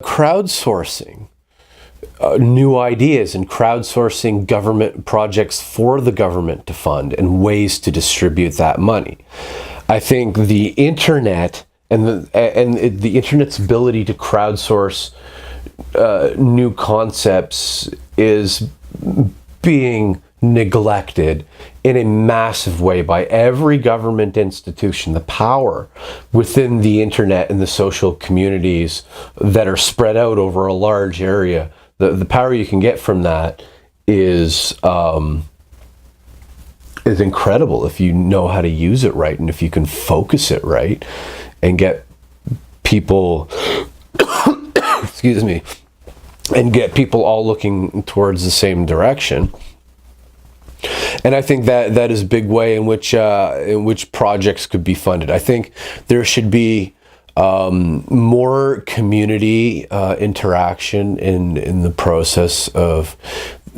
crowdsourcing new ideas and crowdsourcing government projects for the government to fund and ways to distribute that money. I think the internet and the internet's ability to crowdsource new concepts is being neglected in a massive way by every government institution. The power within the internet and the social communities that are spread out over a large area, the power you can get from that is incredible if you know how to use it right and if you can focus it right and get people excuse me, and get people all looking towards the same direction. And I think that is a big way in which projects could be funded. I think there should be more community interaction in the process of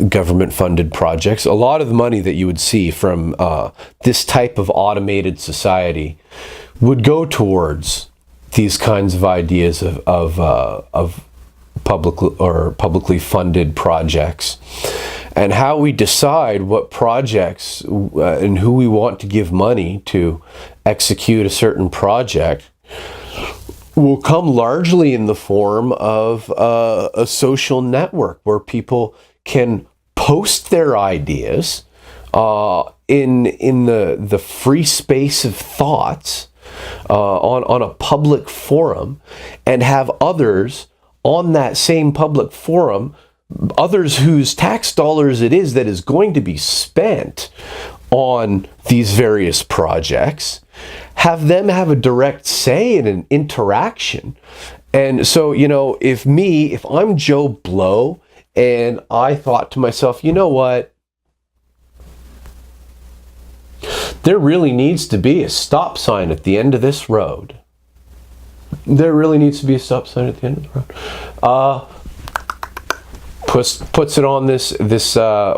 government-funded projects. A lot of the money that you would see from this type of automated society would go towards these kinds of ideas of publicly funded projects. And how we decide what projects and who we want to give money to execute a certain project will come largely in the form of a social network where people can post their ideas in the free space of thoughts on a public forum, and have others on that same public forum, others whose tax dollars it is that is going to be spent on these various projects, have them have a direct say in an interaction. And so, you know, if I'm Joe Blow and I thought to myself, you know what, there really needs to be a stop sign at the end of this road. There really needs to be a stop sign at the end of the road. Puts it on this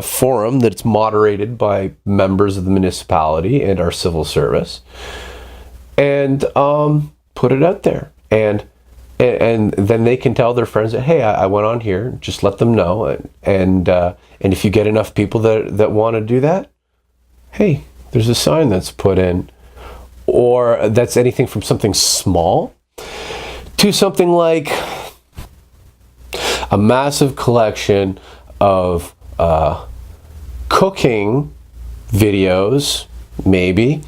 forum that's moderated by members of the municipality and our civil service, and put it out there, and then they can tell their friends that, hey, I went on here. Just let them know, and if you get enough people that want to do that, hey, there's a sign that's put in. Or that's anything from something small to something like a massive collection of cooking videos, maybe,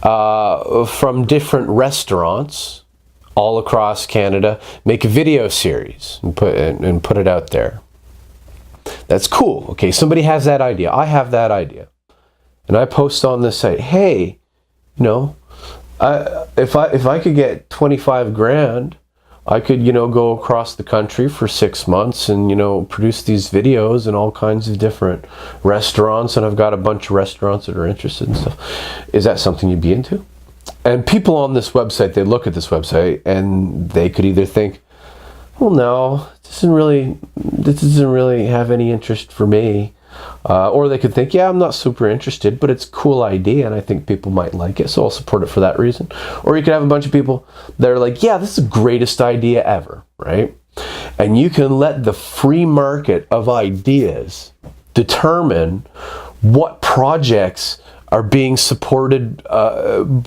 from different restaurants all across Canada. Make a video series and put it out there. That's cool. Okay, somebody has that idea. I have that idea. And I post on this site, hey, you know, if I could get 25 grand, I could, you know, go across the country for 6 months and, you know, produce these videos in all kinds of different restaurants. And I've got a bunch of restaurants that are interested in stuff. Is that something you'd be into? And people on this website, they look at this website and they could either think, well, no, this doesn't really have any interest for me. Or they could think, yeah, I'm not super interested, but it's a cool idea and I think people might like it, so I'll support it for that reason. Or you could have a bunch of people that are like, yeah, this is the greatest idea ever, right? And you can let the free market of ideas determine what projects are being supported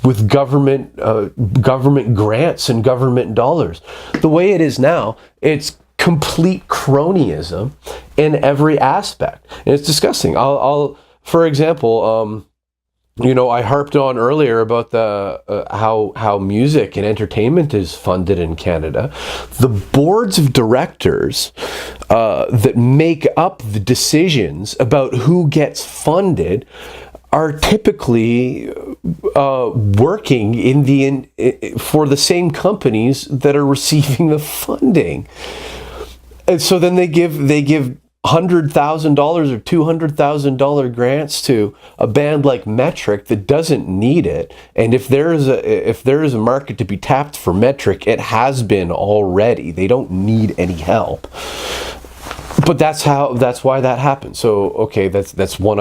with government grants and government dollars. The way it is now, it's complete cronyism in every aspect, and it's disgusting. I'll for example, you know, I harped on earlier about the how music and entertainment is funded in Canada. The boards of directors that make up the decisions about who gets funded are typically working for the same companies that are receiving the funding. And so then they give $100,000 or $200,000 grants to a band like Metric that doesn't need it. And if there is a market to be tapped for Metric, it has been already. They don't need any help. But that's why that happens. So okay, that's one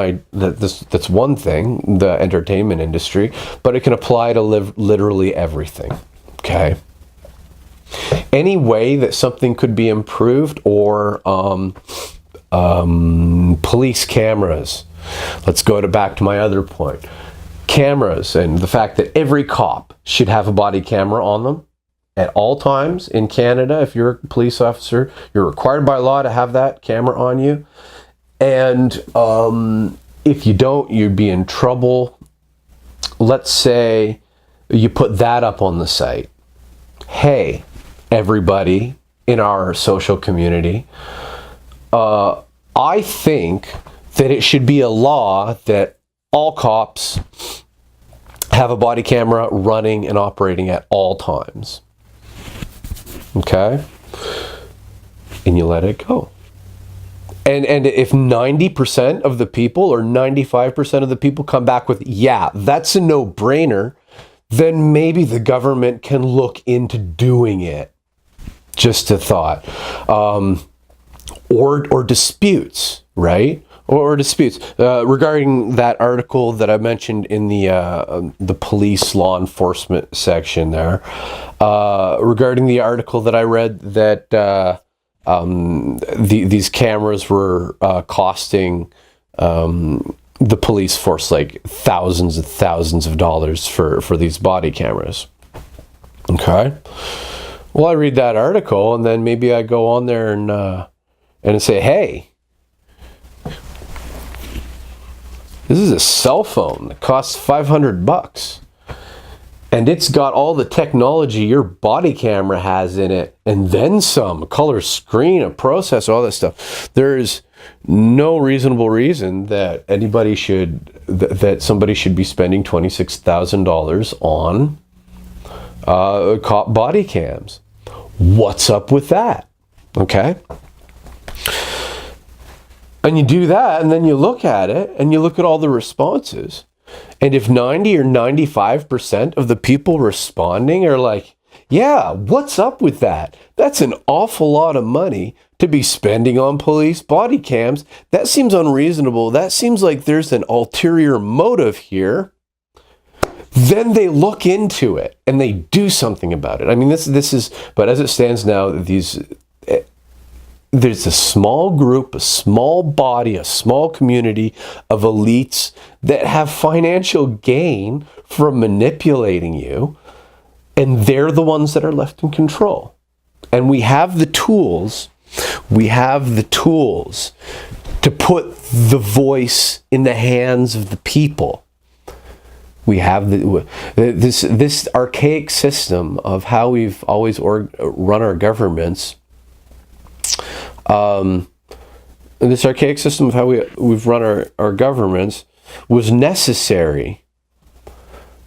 thing, the entertainment industry, but it can apply to literally everything. Okay. Any way that something could be improved, or police cameras. Let's go back to my other point. Cameras, and the fact that every cop should have a body camera on them at all times in Canada. If you're a police officer, you're required by law to have that camera on you. And if you don't, you'd be in trouble. Let's say you put that up on the site. Hey, everybody in our social community, I think that it should be a law that all cops have a body camera running and operating at all times. Okay? And you let it go. And if 90% of the people or 95% of the people come back with, yeah, that's a no-brainer, then maybe the government can look into doing it. Just a thought. Or disputes, right? Or disputes. Regarding that article that I mentioned in the police law enforcement section there, regarding the article that I read that these cameras were costing the police force like thousands and thousands of dollars for these body cameras. Okay. Well, I read that article and then maybe I go on there and say, hey, this is a cell phone that costs $500. And it's got all the technology your body camera has in it, and then some, a color screen, a processor, all that stuff. There's no reasonable reason that anybody should, that somebody should be spending $26,000 on cop body cams. What's up with that? Okay. And you do that, and then you look at it, and you look at all the responses. And if 90 or 95% of the people responding are like, yeah, what's up with that? That's an awful lot of money to be spending on police body cams. That seems unreasonable. That seems like there's an ulterior motive here. Then they look into it and they do something about it. I mean, this is, but as it stands now, there's a small group, a small body, a small community of elites that have financial gain from manipulating you, and they're the ones that are left in control. And we have the tools, to put the voice in the hands of the people. We have this archaic system of how we've always run our governments. This archaic system of how we've run our governments was necessary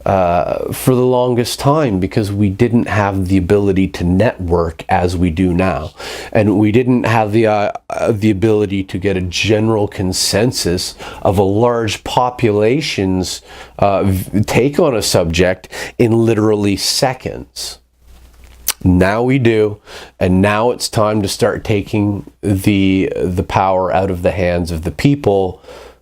for the longest time because we didn't have the ability to network as we do now, and we didn't have the ability to get a general consensus of a large population's take on a subject in literally seconds. Now we do, and now it's time to start taking the power out of the hands of the people,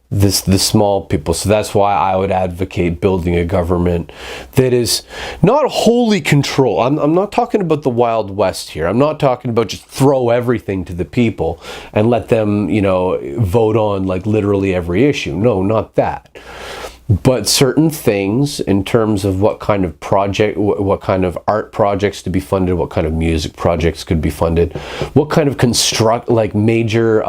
the small people. So that's why I would advocate building a government that is not wholly control. I'm not talking about the Wild West here. I'm not talking about just throw everything to the people and let them, vote on like literally every issue. No, not that. But certain things in terms of what kind of project, what kind of art projects to be funded, what kind of music projects could be funded, what kind of major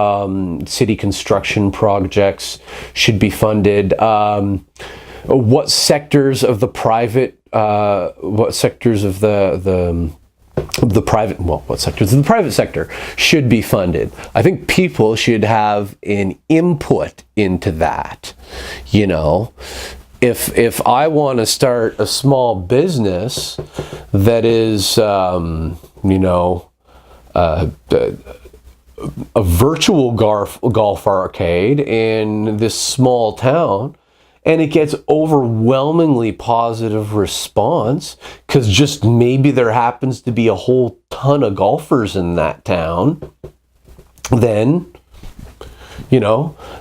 city construction projects should be funded, what sectors of the private, what sectors of the private sector should be funded. I think people should have an input into that. If I want to start a small business that is, a virtual golf arcade in this small town, and it gets overwhelmingly positive response because just maybe there happens to be a whole ton of golfers in that town, then,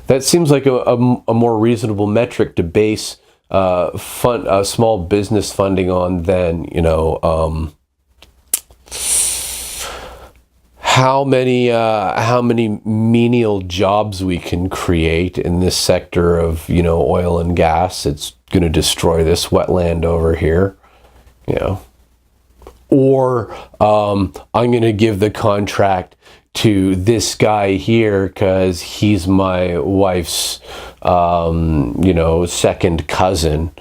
that seems like a more reasonable metric to base small business funding on than, how many menial jobs we can create in this sector of, you know, oil and gas. It's going to destroy this wetland over here, you know. Or I'm going to give the contract to this guy here because he's my wife's, you know, second cousin.